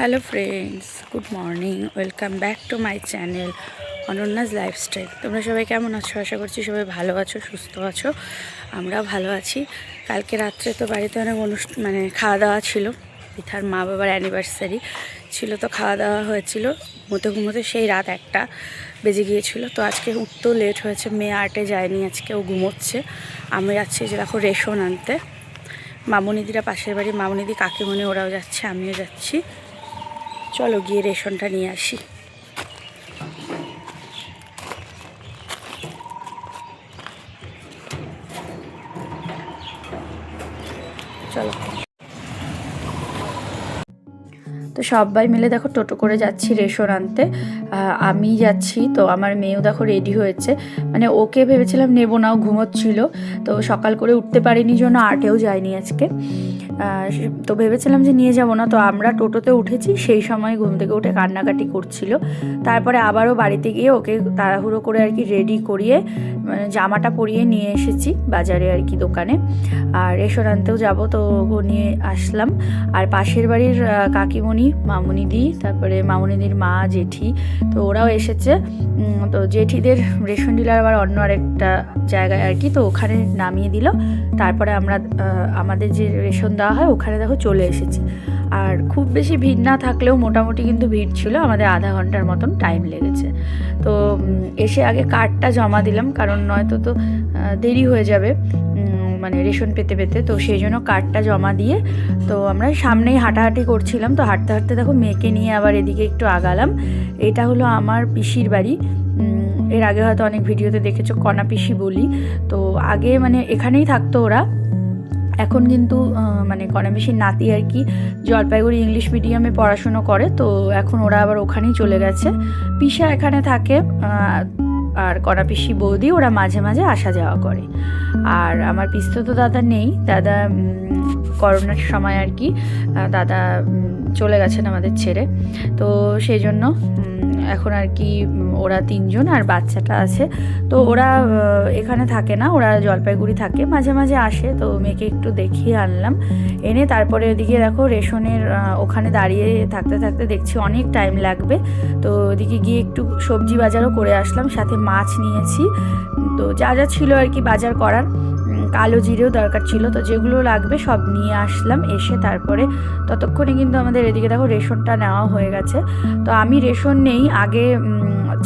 Hello friends, good morning. Welcome back to my channel অনন্যাস lifestyle. তোমরা সবাই কেমন আছো? আশা করছি সবাই ভালো আছো, সুস্থ আছো। আমরাও ভালো আছি। কালকে রাত্রে তো বাড়িতে অনেক খাওয়া দাওয়া ছিল। পিঠার মা বাবার অ্যানিভার্সারি ছিল, তো খাওয়া দাওয়া হয়েছিল। ঘুমোতে সেই রাত 1টা বেজে গিয়েছিল। তো আজকে উঠতেও লেট হয়েছে। মেয়ে আর্টে যায়নি, আজকে ও ঘুমোচ্ছে। আমি যাচ্ছি যে দেখো রেশন আনতে। মামুনিদিরা পাশের বাড়ি, মামুনিদি কাকিমণি ওরাও যাচ্ছে, আমিও যাচ্ছি। চলো গিয়ে রেশনটা নিয়ে আসি। চলো। তো সবাই মিলে দেখো টোটো করে যাচ্ছি রেশন আনতে। আমি যাচ্ছি, তো আমার মেয়েও দেখো রেডি হয়েছে। মানে ওকে ভেবেছিলাম নেবো না, ও ঘুমোচ্ছিল। তো সকাল করে উঠতে পারিনি জন্য আর্টেও যায়নি আজকে। তো ভেবেছিলাম যে নিয়ে যাব না, তো আমরা টোটোতে উঠেছি। সেই সময় ঘুম থেকে উঠে কান্নাকাটি করছিল। তারপরে আবারও বাড়িতে গিয়ে ওকে তাড়াহুড়ো করে আর কি রেডি করিয়ে জামাটা পরিয়ে নিয়ে এসেছি বাজারে আর কি দোকানে। আর রেশন আনতেও যাবো, তো ও নিয়ে আসলাম। আর পাশের বাড়ির কাকিমণি, মামুনিদি, তারপরে মামুনিদির মা, জেঠি, তো ওরাও এসেছে। তো জেঠিদের রেশন ডিলার আবার অন্য আরেকটা জায়গায় আর কি, তো ওখানে নামিয়ে দিল। তারপরে আমরা আমাদের যে রেশন দেওয়া হয় ওখানে দেখো চলে এসেছি। আর খুব বেশি ভিড় না থাকলেও মোটামুটি কিন্তু ভিড় ছিল। আমাদের আধা ঘন্টার মতন টাইম লেগেছে। তো এসে আগে কার্ডটা জমা দিলাম, কারণ নয়তো তো দেরি হয়ে যাবে মানে রেশন পেতে পেতে। তো সেই জন্য কার্ডটা জমা দিয়ে তো আমরা সামনেই হাঁটাহাঁটি করছিলাম। তো হাঁটতে হাঁটতে দেখো মেয়েকে নিয়ে আবার এদিকে একটু আগালাম। এটা হলো আমার পিসির বাড়ি। এর আগে হয়তো অনেক ভিডিওতে দেখেছো, কণা পিসি বলি। তো আগে মানে এখানেই থাকতো ওরা। এখন কিন্তু মানে কণা পিসির নাতি আর কি জলপাইগুড়ি ইংলিশ মিডিয়ামে পড়াশুনো করে। তো এখন ওরা আবার ওখানেই চলে গেছে। পিসা এখানে থাকে, আর কণা পিসি বৌদি ওরা মাঝে মাঝে আসা যাওয়া করে। আর আমার পিস্তত দাদা নেই, দাদা করোনার সময় আর কি দাদা চলে গেছেন আমাদের ছেড়ে। তো সেই জন্য এখন আর কি ওরা 3জন আর বাচ্চাটা আছে। তো ওরা এখানে থাকে না, ওরা জলপাইগুড়ি থাকে, মাঝে মাঝে আসে। তো মেয়েকে একটু দেখিয়ে আনলাম, এনে তারপরে ওদিকে দেখো রেশনের ওখানে দাঁড়িয়ে থাকতে থাকতে দেখছি অনেক টাইম লাগবে। তো ওদিকে গিয়ে একটু সবজি বাজারও করে আসলাম, সাথে মাছ নিয়েছি। তো যা যা ছিল আর কি বাজার করার, কালো জিরেও দরকার ছিল, তো যেগুলো লাগবে সব নিয়ে আসলাম। এসে তারপরে ততক্ষণে কিন্তু আমাদের এদিকে দেখো রেশনটা নেওয়া হয়ে গেছে। তো আমি রেশন নেই, আগে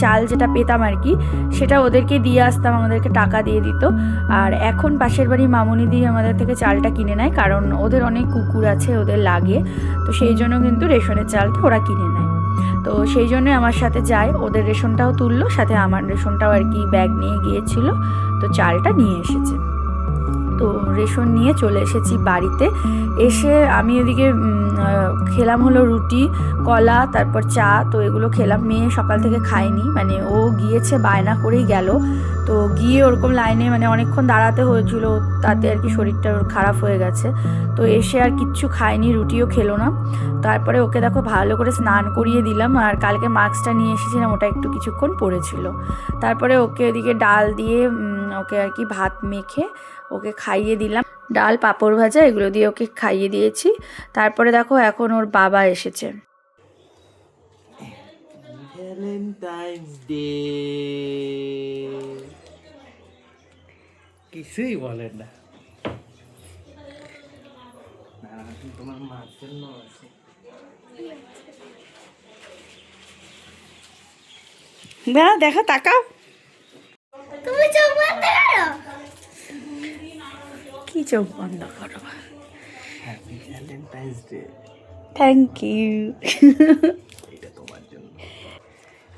চাল যেটা পেতাম আর কি সেটা ওদেরকে দিয়ে আসতাম, আমাদেরকে টাকা দিয়ে দিত। আর এখন পাশের বাড়ি মামুনি দিয়ে আমাদের থেকে চালটা কিনে নেয়, কারণ ওদের অনেক কুকুর আছে, ওদের লাগে। তো সেই জন্য কিন্তু রেশনের চালটা ওরা কিনে নেয়। তো সেই জন্যই আমার সাথে যায়, ওদের রেশনটাও তুললো, সাথে আমার রেশনটাও আর কি ব্যাগ নিয়ে গিয়েছিল। তো চালটা নিয়ে এসেছে। তো রেশন নিয়ে চলে এসেছি বাড়িতে। এসে আমি ওদিকে খেলাম হলো রুটি, কলা, তারপর চা। তো এগুলো খেলাম। মেয়ে সকাল থেকে খায়নি, মানে ও গিয়েছে বায়না করেই গেল। তো গিয়ে ওরকম লাইনে মানে অনেকক্ষণ দাঁড়াতে হয়েছিল, তাতে আর কি শরীরটা ওর খারাপ হয়ে গেছে। তো এসে আর কিচ্ছু খায়নি, রুটিও খেলো না। তারপরে ওকে দেখো ভালো করে স্নান করিয়ে দিলাম। আর কালকে মাস্কটা নিয়ে এসেছিলাম, ওটা একটু কিছুক্ষণ পড়েছিল। তারপরে ওকে ওদিকে ডাল দিয়ে ওকে আর কি ভাত মেখে ওকে খাইয়ে দিলাম। ডাল, পাঁপড় ভাজা এগুলো দিয়ে ওকে খাইয়ে দিয়েছি। তারপরে দেখো এখন ওর বাবা এসেছে। ভ্যালেন্টাইন্স ডে কিছুই বলেন না, তোমার মার জন্য আছে। দেখো তাকাও, তুমি চোখ বন্ধ করো। কি চোখ বন্ধ করো? Happy Valentine's day. Thank you. এটা তোমার জন্য।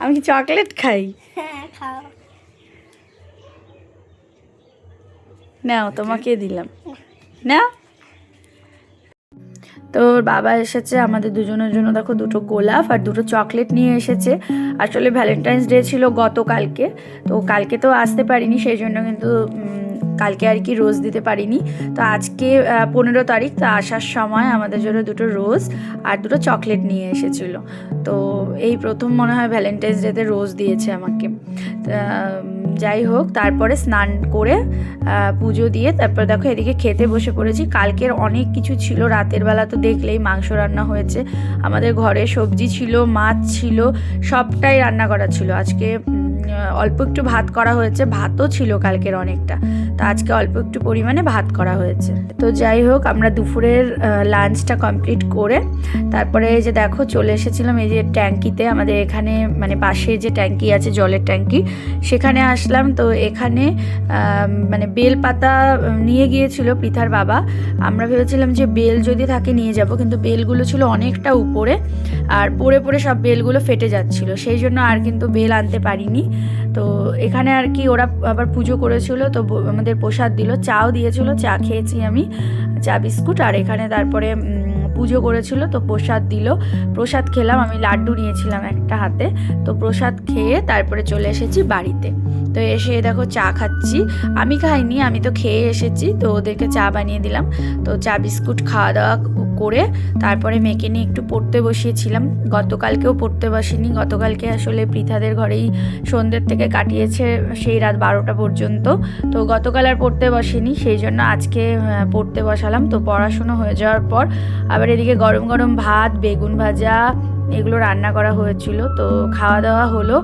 আমি কি চকলেট খাই? হ্যাঁ খাও। নাও, তোমাকে দিলাম, নাও। তো ওর বাবা এসেছে, আমাদের দুজনের জন্য দেখো 2টো গোলাপ আর 2টো চকলেট নিয়ে এসেছে। আসলে ভ্যালেন্টাইন্স ডে ছিল গতকালকে, তো কালকে তো আসতে পারিনি, সেই জন্য কিন্তু কালকে আর কি রোজ দিতে পারিনি। তো আজকে 15 তারিখ, তো আসার সময় আমাদের জন্য দুটো রোজ আর দুটো চকলেট নিয়ে এসেছিলো। তো এই প্রথম মনে হয় ভ্যালেন্টাইন্স ডেতে রোজ দিয়েছে আমাকে। যাই হোক, তারপরে স্নান করে পুজো দিয়ে তারপর দেখো এদিকে খেতে বসে পড়েছি। কালকের অনেক কিছু ছিল, রাতের বেলা তো দেখলেই মাংস রান্না হয়েছে, আমাদের ঘরে সবজি ছিল, মাছ ছিল, সবটাই রান্না করা ছিল। আজকে অল্প একটু ভাত করা হয়েছে, ভাতও ছিল কালকের অনেকটা, তো আজকে অল্প একটু পরিমাণে ভাত করা হয়েছে। তো যাই হোক, আমরা দুপুরের লাঞ্চটা কমপ্লিট করে তারপরে এই যে দেখো চলে এসেছিলাম এই যে ট্যাঙ্কিতে, আমাদের এখানে মানে পাশে যে ট্যাঙ্কি আছে জলের ট্যাঙ্কি, সেখানে আসলাম। তো এখানে মানে বেল পাতা নিয়ে গিয়েছিল পৃথার বাবা। আমরা ভেবেছিলাম যে বেল যদি থাকে নিয়ে যাব, কিন্তু বেলগুলো ছিল অনেকটা উপরে আর পড়ে পড়ে সব বেলগুলো ফেটে যাচ্ছিল, সেই জন্য আর কিন্তু বেল আনতে পারিনি। তো এখানে আর কি ওরা আবার পুজো করেছিল, তো আমাদের প্রসাদ দিল, চাও দিয়েছিল, চা খেয়েছি আমি, চা বিস্কুট। আর এখানে তারপরে পুজো করেছিল, তো প্রসাদ দিল, প্রসাদ খেলাম, আমি লাড্ডু নিয়েছিলাম একটা হাতে। তো প্রসাদ খেয়ে তারপরে চলে এসেছি বাড়িতে। তো এসে দেখো চা খাচ্ছি, আমি খাইনি, আমি তো খেয়ে এসেছি, তো ওদেরকে চা বানিয়ে দিলাম। তো চা বিস্কুট খাওয়া দাওয়া করে তারপরে মেয়েকে নিয়ে একটু পড়তে বসিয়েছিলাম। গতকালকেও পড়তে বসিনি, গতকালকে আসলে পৃথাদের ঘরেই সন্ধ্যের থেকে কাটিয়েছে সেই রাত 12টা পর্যন্ত। তো গতকাল আর পড়তে বসিনি, সেই জন্য আজকে পড়তে বসালাম। তো পড়াশুনো হয়ে যাওয়ার পর আবার এদিকে গরম গরম ভাত, বেগুন ভাজা এগুলো রান্না করা হয়েছিল। তো খাওয়া দাওয়া হলো,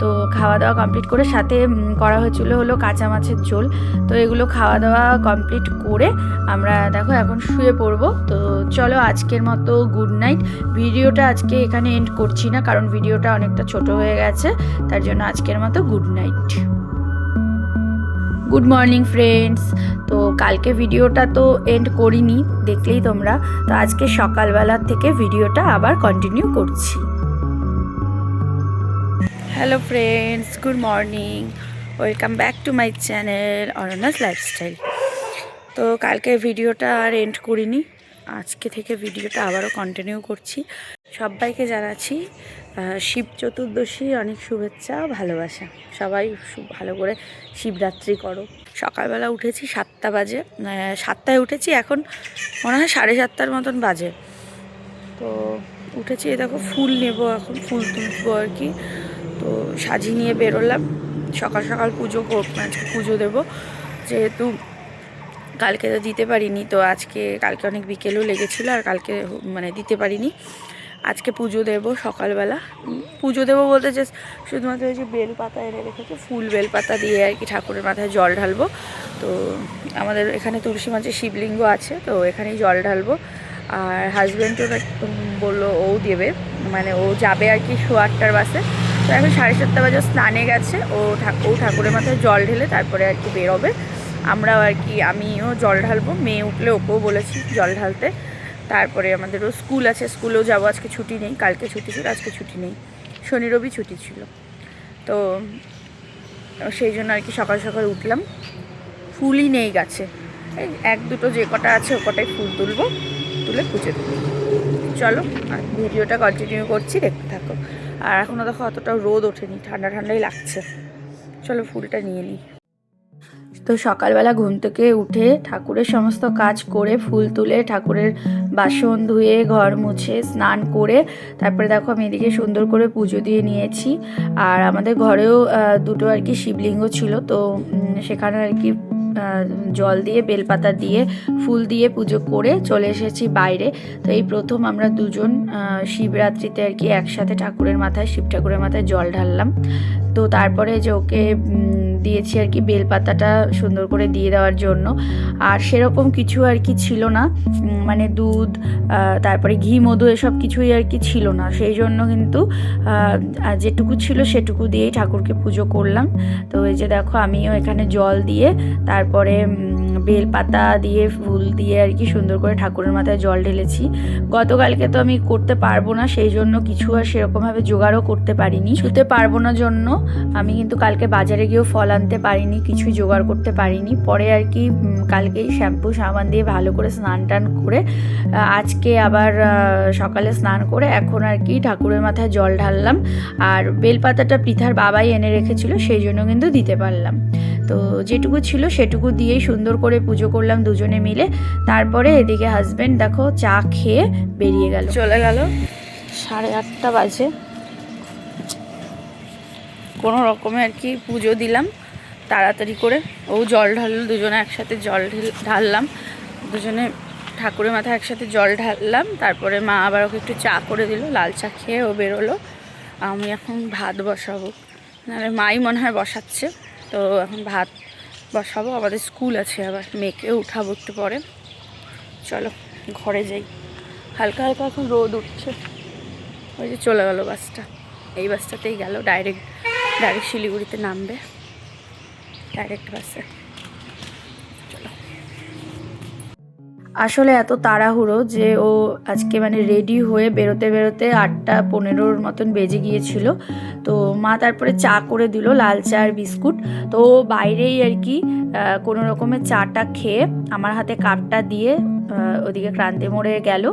তো খাওয়া দাওয়া কমপ্লিট করে সাথে করা হয়েছিল হলো কাঁচা মাছের ঝোল। তো এগুলো খাওয়া দাওয়া কমপ্লিট করে আমরা দেখো এখন শুয়ে পড়বো। তো চলো আজকের মতো গুড নাইট। ভিডিওটা আজকে এখানে এন্ড করছি না, কারণ ভিডিওটা অনেকটা ছোট হয়ে গেছে, তার জন্য আজকের মতো good night. Good morning friends. তো কালকে ভিডিওটা তো এন্ড করিনি, দেখলেই তোমরা। তো আজকে সকালবেলা থেকে ভিডিওটা আবার কন্টিনিউ করছি। Hello friends, good morning, welcome back to my channel Aranya's lifestyle. তো কালকে ভিডিওটা আর এন্ড করিনি, আজকে থেকে ভিডিওটা আবারও কন্টিনিউ করছি। সবাইকে জানাচ্ছি শিব চতুর্দশী অনেক শুভেচ্ছা, ভালোবাসা। সবাই ভালো করে শিবরাত্রি করো। সকালবেলা উঠেছি 7টা বাজে, 7টায় উঠেছি, এখন মনে হয় 7:30 মতন বাজে। তো উঠেছি, এই দেখো ফুল নেব, এখন ফুল তুলবো আর কি। তো সাজিয়ে নিয়ে বেরোলাম, সকাল সকাল পুজো আজকে পুজো দেবো, যেহেতু কালকে তো দিতে পারিনি। তো কালকে অনেক বিকেলেও লেগেছিলো, আর কালকে মানে দিতে পারিনি। আজকে পুজো দেবো সকালবেলা। পুজো দেবো বলতে যে শুধুমাত্র ওই যে বেলপাতা এনে রেখেছে, ফুল বেলপাতা দিয়ে আর কি ঠাকুরের মাথায় জল ঢালবো। তো আমাদের এখানে তুলসী মাছের শিবলিঙ্গ আছে, তো এখানেই জল ঢালবো। আর হাজব্যান্ডও বললো ও দেবে, মানে ও যাবে আর কি 8:15 বাসে। তো এখন 7:30 বাজে স্নানে গেছে, ও ঠাকুরের মাথায় জল ঢেলে তারপরে আর কি বেরোবে। আমরাও আর কি, আমিও জল ঢালবো, মেয়ে উঠলে ওকেও বলেছি জল ঢালতে। তারপরে আমাদেরও স্কুল আছে, স্কুলেও যাবো, আজকে ছুটি নেই, কালকে ছুটি ছিল, আজকে ছুটি নেই, শনি রবি ছুটি ছিল। তো সেই জন্য আর কি সকাল সকাল উঠলাম, ফুলই নেই গাছে, এই 1-2 যে কটা আছে ও কটাই ফুল তুলবো, তুলে পুজো দেবো। চলো আর ভিডিওটা কন্টিনিউ করছি, দেখতে থাকো। আর এখনও দেখো অতটাও রোদ ওঠেনি, ঠান্ডা ঠান্ডাই লাগছে। চলো ফুলটা নিয়ে নিই। তো সকালবেলা ঘুম থেকে উঠে ঠাকুরের সমস্ত কাজ করে, ফুল তুলে, ঠাকুরের বাসন ধুয়ে, ঘর মুছে, স্নান করে তারপরে দেখো আমি এদিকে সুন্দর করে পুজো দিয়ে নিয়েছি। আর আমাদের ঘরেও দুটো আর কি শিবলিঙ্গ ছিল, তো সেখানে আর কি জল দিয়ে, বেলপাতা দিয়ে, ফুল দিয়ে পুজো করে চলে এসেছি বাইরে। তো এই প্রথম আমরা দুজন শিবরাত্রিতে আর কি একসাথে ঠাকুরের মাথায়, শিব ঠাকুরের মাথায় জল ঢাললাম। তো তারপরে যে ওকে দিয়েছি আর কি বেলপাতাটা সুন্দর করে দিয়ে দেওয়ার জন্য। আর সেরকম কিছু আর কি ছিল না, মানে দুধ, তারপরে ঘি, মধু এসব কিছুই আর কি ছিল না, সেই জন্য কিন্তু যেটুকু ছিল সেটুকু দিয়েই ঠাকুরকে পুজো করলাম। তো এই যে দেখো আমিও এখানে জল দিয়ে তারপরে বেলপাতা দিয়ে, ফুল দিয়ে আর কি সুন্দর করে ঠাকুরের মাথায় জল ঢেলেছি। গতকালকে তো আমি করতে পারবো না, সেই জন্য কিছু আর সেরকমভাবে জোগাড়ও করতে পারিনি, শুতে পারবো না জন্য আমি কিন্তু কালকে বাজারে গিয়েও ফল আনতে পারিনি, কিছুই জোগাড় করতে পারিনি। পরে আর কি কালকেই শ্যাম্পু সাবান দিয়ে ভালো করে স্নান টান করে আজকে আবার সকালে স্নান করে এখন আর কি ঠাকুরের মাথায় জল ঢাললাম। আর বেলপাতাটা পৃথার বাবাই এনে রেখেছিল, সেই জন্য কিন্তু দিতে পারলাম। তো তো যেটুকু ছিল সেটুকু দিয়েই সুন্দর করে পুজো করলাম দুজনে মিলে। তারপরে এদিকে হাজব্যান্ড দেখো চা খেয়ে বেরিয়ে গেল, চলে গেল। 8:30 বাজে। কোনো রকমে আর কি পুজো দিলাম তাড়াতাড়ি করে। ও জল ঢাললো, দুজনে একসাথে জল ঢাললাম, দুজনে ঠাকুরের মাথায় একসাথে জল ঢাললাম। তারপরে মা আবার ওকে একটু চা করে দিল, লাল চা খেয়ে ও বেরোলো। আমি এখন ভাত বসাবো, নাহলে মাই মনে হয় বসাচ্ছে। তো এখন ভাত বসাবো, আমাদের স্কুল আছে, আবার মেয়েকে উঠাবো একটু পরে। চলো ঘরে যাই। হালকা হালকা এখন রোদ উঠছে। ওই যে চলে গেল বাসটা, এই বাসটাতেই গেল, ডাইরেক্ট শিলিগুড়িতে নামবে, ডাইরেক্ট বাসে। চলো। আসলে এত তাড়াহুড়ো যে ও আজকে মানে রেডি হয়ে বেরোতে 8:15 মতন বেজে গিয়েছিল। তো মা তারপরে চা করে দিল, লাল চা আর বিস্কুট। তো ও বাইরেই আর কি কোনো রকমের চাটা খেয়ে আমার হাতে কাপটা দিয়ে ওদিকে ক্রান্তি মোড়ে গেল,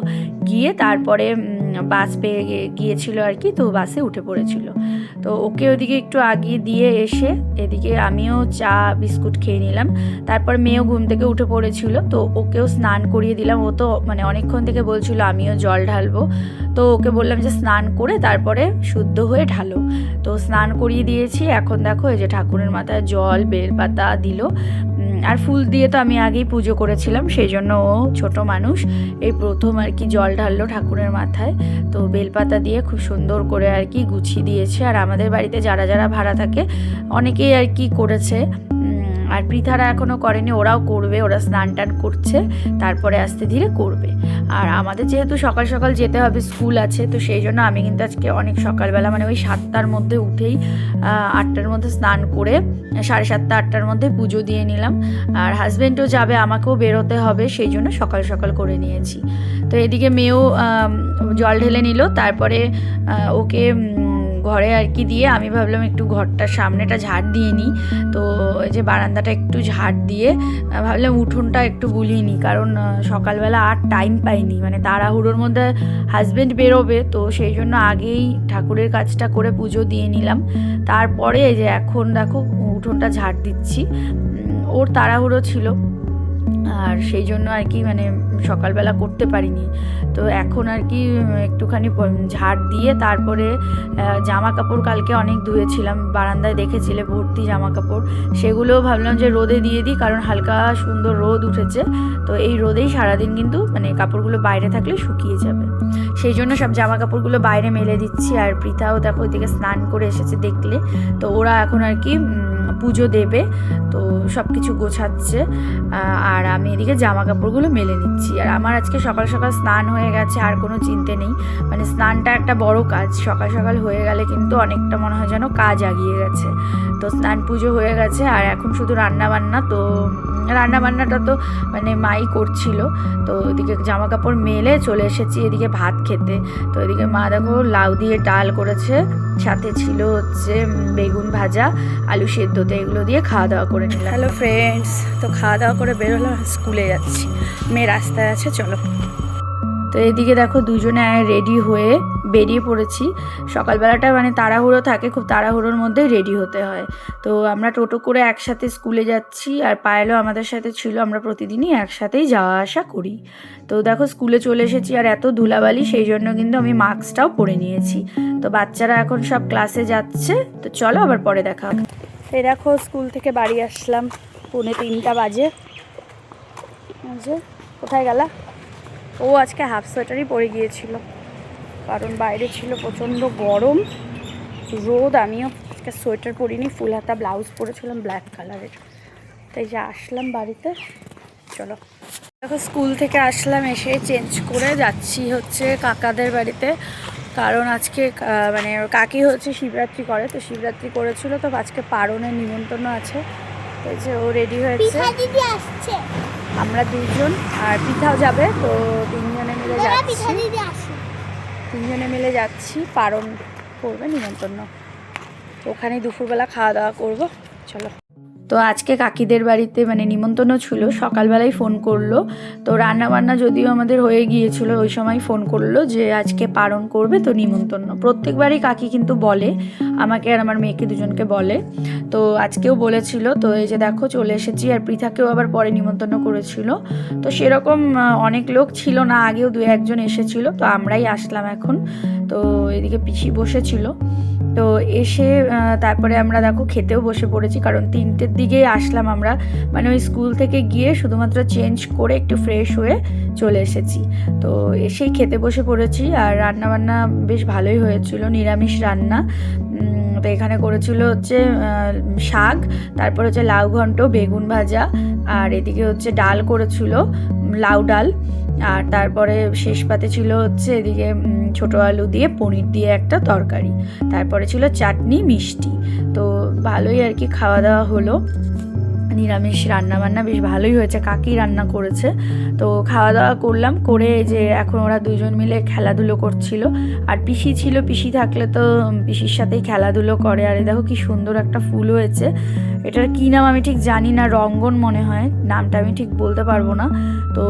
গিয়ে তারপরে বাস পেয়ে গিয়েছিল আর কি, তো বাসে উঠে পড়েছিল। তো ওকে ওদিকে একটু আগিয়ে দিয়ে এসে এদিকে আমিও চা বিস্কুট খেয়ে নিলাম। তারপর মেয়েও ঘুম থেকে উঠে পড়েছিল, তো ওকেও স্নান করিয়ে দিলাম। ও তো মানে অনেকক্ষণ থেকে বলছিল আমিও জল ঢালবো, তো ওকে বললাম যে স্নান করে তারপরে শুদ্ধ হয়ে ঢালো। তো স্নান করিয়ে দিয়েছি। এখন দেখো এই যে ঠাকুরের মাথায় জল বেলপাতা দিল, আর ফুল দিয়ে তো আমি আগেই পুজো করেছিলাম, সেই জন্য ও ছোট মানুষ এই প্রথম আর কি জল ঢাললো ঠাকুরের মাথায়। তো বেলপাতা দিয়ে খুব সুন্দর করে আর কি গুছিয়ে দিয়েছে। আর আমাদের বাড়িতে যারা যারা ভাড়া থাকে অনেকেই আর কি করেছে, আর পৃথারা এখনও করেনি, ওরাও করবে, ওরা স্নান টান করছে, তারপরে আস্তে ধীরে করবে। আর আমাদের যেহেতু সকাল সকাল যেতে হবে, স্কুল আছে, তো সেই জন্য আমি কিন্তু আজকে অনেক সকালবেলা মানে ওই 7টার মধ্যে উঠেই 8টার মধ্যে স্নান করে 7:30 8টার মধ্যে পুজো দিয়ে নিলাম। আর হাজব্যান্ডও যাবে, আমাকেও বেরোতে হবে, সেই জন্য সকাল সকাল করে নিয়েছি। তো এদিকে মেয়েও জল ঢেলে নিল, তারপরে ওকে ঘরে আর কি দিয়ে আমি ভাবলাম একটু ঘরটার সামনেটা ঝাড় দিয়ে নিই। তো এই যে বারান্দাটা একটু ঝাড় দিয়ে ভাবলাম উঠোনটা একটু বুলিয়ে নিই, কারণ সকালবেলা আর টাইম পাইনি, মানে তাড়াহুড়োর মধ্যে হাজব্যান্ড বেরোবে, তো সেই জন্য আগেই ঠাকুরের কাজটা করে পুজো দিয়ে নিলাম। তারপরে এই যে এখন দেখো উঠোনটা ঝাড় দিচ্ছি। ওর তাড়াহুড়ো ছিল, আর সেই জন্য আর কি মানে সকালবেলা করতে পারিনি। তো এখন আর কি একটুখানি ঝাড় দিয়ে তারপরে জামা কাপড় কালকে অনেক ধুয়েছিলাম, বারান্দায় দেখেছিলে ভর্তি জামা কাপড়, সেগুলোও ভাবলাম যে রোদে দিয়ে দিই, কারণ হালকা সুন্দর রোদ উঠেছে। তো এই রোদেই সারাদিন কিন্তু মানে কাপড়গুলো বাইরে থাকলে শুকিয়ে যাবে, সেই জন্য সব জামা কাপড়গুলো বাইরে মেলে দিচ্ছি। আর পৃথাও দেখো ওইদিকে স্নান করে এসেছে দেখলে, তো ওরা এখন আর কি পুজো দেবে, তো সব কিছু গোছাচ্ছে। আর আমি এদিকে জামা কাপড়গুলো মেলে নিচ্ছি। আর আমার আজকে সকাল সকাল স্নান হয়ে গেছে, আর কোনো চিন্তা নেই, মানে স্নানটা একটা বড় কাজ, সকাল সকাল হয়ে গেলে কিন্তু অনেকটা মনে হয় যেন কাজ আগিয়ে গেছে। তো স্নান পুজো হয়ে গেছে, আর এখন শুধু রান্নাবান্না। তো রান্নাবান্নাটা তো মানে মাই করছিল। তো ওদিকে জামা কাপড় মেলে চলে এসেছি এদিকে ভাত খেতে। তো এদিকে মা দেখো লাউ দিয়ে ডাল করেছে, সাথে ছিল হচ্ছে বেগুন ভাজা, আলু সেদ্ধতে, এগুলো দিয়ে খাওয়া দাওয়া করে নিলাম। হ্যালো ফ্রেন্ডস, তো খাওয়া দাওয়া করে বেরোলাম, স্কুলে যাচ্ছি, মেয়ে রাস্তায় আছে, চলো। তো এদিকে দেখো দুজনে রেডি হয়ে বেরিয়ে পড়েছি। সকালবেলাটা মানে তাড়াহুড়ো থাকে, খুব তাড়াহুড়োর মধ্যেই রেডি হতে হয়। তো আমরা টোটো করে একসাথে স্কুলে যাচ্ছি, আর পায়েলও আমাদের সাথে ছিল, আমরা প্রতিদিনই একসাথেই যাওয়া আসা করি। তো দেখো স্কুলে চলে এসেছি, আর এত ধুলাবালি, সেই জন্য কিন্তু আমি মাস্কটাও পরে নিয়েছি। তো বাচ্চারা এখন সব ক্লাসে যাচ্ছে, তো চলো আবার পরে দেখা হবে। এই দেখো স্কুল থেকে বাড়ি আসলাম, 2:45 বাজে। কোথায় গেলা? ও আজকে হাফ সোয়েটারই পরে গিয়েছিল, কারণ বাইরে ছিল প্রচণ্ড গরম রোদ। আমিও আজকে সোয়েটার পরিনি, ফুল হাতা ব্লাউজ পরেছিলাম ব্ল্যাক কালারের। তাই যে আসলাম বাড়িতে, চলো। দেখো স্কুল থেকে আসলাম, এসে চেঞ্জ করে যাচ্ছি হচ্ছে কাকাদের বাড়িতে, কারণ আজকে মানে কাকি হচ্ছে শিবরাত্রি করে, তো শিবরাত্রি করেছিল, তো আজকে পারণের নিমন্ত্রণ আছে। এই যে ও রেডি হয়েছে, আমরা দুজন আর পিঠাও যাবে, তো তিনজনে মিলে যাচ্ছি, পারণ করবে নিমন্ত্রণ, ওখানেই দুপুরবেলা খাওয়া দাওয়া করবো, চলো। তো আজকে কাকিদের বাড়িতে মানে নিমন্ত্রণ ছিল, সকালবেলায় ফোন করলো। তো রান্নাবান্না যদিও আমাদের হয়ে গিয়েছিল, ওই সময় ফোন করলো যে আজকে পালন করবে, তো নিমন্ত্রণ। প্রত্যেকবারই কাকি কিন্তু বলে আমাকে আর আমার মেয়েকে দুজনকে বলে, তো আজকেও বলেছিল। তো এই যে দেখো চলে এসেছি, আর পৃথাকেও আবার পরে নিমন্ত্রণ করেছিল। তো সেরকম অনেক লোক ছিল না, আগেও 2-1 জন এসেছিল, তো আমরাই আসলাম এখন। তো এদিকে পিসি বসেছিল, তো এসে তারপরে আমরা দেখো খেতেও বসে পড়েছি, কারণ 3টের দিকেই আসলাম আমরা, মানে ওই স্কুল থেকে গিয়ে শুধুমাত্র চেঞ্জ করে একটু ফ্রেশ হয়ে চলে এসেছি। তো এসেই খেতে বসে পড়েছি, আর রান্নাবান্না বেশ ভালোই হয়েছিল, নিরামিষ রান্না। তো এখানে করেছিল হচ্ছে শাক, তারপর হচ্ছে লাউ ঘন্ট, বেগুন ভাজা, আর এদিকে হচ্ছে ডাল করেছিল, লাউ ডাল, আর তারপরে শেষ পাতে ছিল হচ্ছে এদিকে ছোটো আলু দিয়ে পনির দিয়ে একটা তরকারি, তারপরে ছিল চাটনি, মিষ্টি। তো ভালোই আর কি খাওয়া দাওয়া হলো। নিরামিষ রান্নাবান্না বেশ ভালোই হয়েছে, কাকি রান্না করেছে। তো খাওয়া দাওয়া করলাম, করে যে এখন ওরা 2জন মিলে খেলাধুলো করছিল। আর পিসি ছিল, পিসি থাকলে তো পিসির সাথেই খেলাধুলো করে। আর দেখো কি সুন্দর একটা ফুল হয়েছে, এটার কী নাম আমি ঠিক জানি না, রঙ্গন মনে হয়, নামটা আমি ঠিক বলতে পারবো না। তো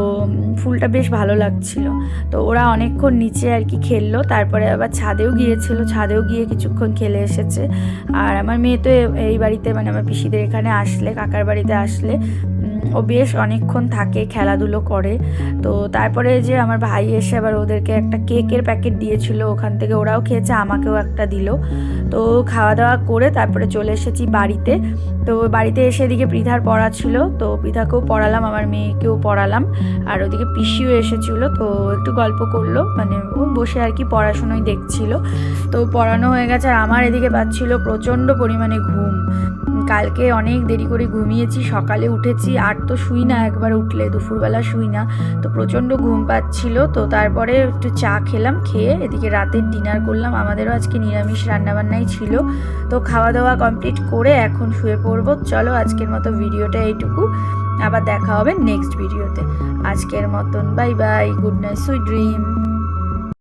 ফুলটা বেশ ভালো লাগছিল। তো ওরা অনেকক্ষণ নিচে আর কি খেললো, তারপরে আবার ছাদেও গিয়েছিল, ছাদেও গিয়ে কিছুক্ষণ খেলে এসেছে। আর আমার মেয়ে তো এই বাড়িতে মানে আমার পিসিদের এখানে আসলে, কাকার বাড়িতে আসলে ও বেশ অনেকক্ষণ থাকে, খেলাধুলো করে। তো তারপরে যে আমার ভাই এসে আবার ওদেরকে একটা কেকের প্যাকেট দিয়েছিল, ওখান থেকে ওরাও খেয়েছে, আমাকেও একটা দিল। তো খাওয়া দাওয়া করে তারপরে চলে এসেছি বাড়িতে। তো বাড়িতে এসে এদিকে পৃথার পড়া ছিল, তো পৃথাকেও পড়ালাম, আমার মেয়েকেও পড়ালাম। আর ওদিকে পিসিও এসেছিলো, তো একটু গল্প করলো, মানে ও বসে আর কি পড়াশুনোই দেখছিল। তো পড়ানো হয়ে গেছে, আর আমার এদিকে পাচ্ছিল প্রচণ্ড পরিমাণে ঘুম। কালকে অনেক দেরি করে ঘুমিয়েছি, সকালে উঠেছি, আর তো শুই না, একবার উঠলে দুপুরবেলা শুই না, তো প্রচণ্ড ঘুম পাচ্ছিল। তো তারপরে একটু চা খেলাম, খেয়ে এদিকে রাতের ডিনার করলাম। আমাদেরও আজকে নিরামিষ রান্নাবান্নাই ছিল। তো খাওয়া দাওয়া কমপ্লিট করে এখন শুয়ে পড়বো। চলো আজকের মতো ভিডিওটা এইটুকু, আবার দেখা হবে নেক্সট ভিডিওতে। আজকের মতন bye bye, good night, sweet dream.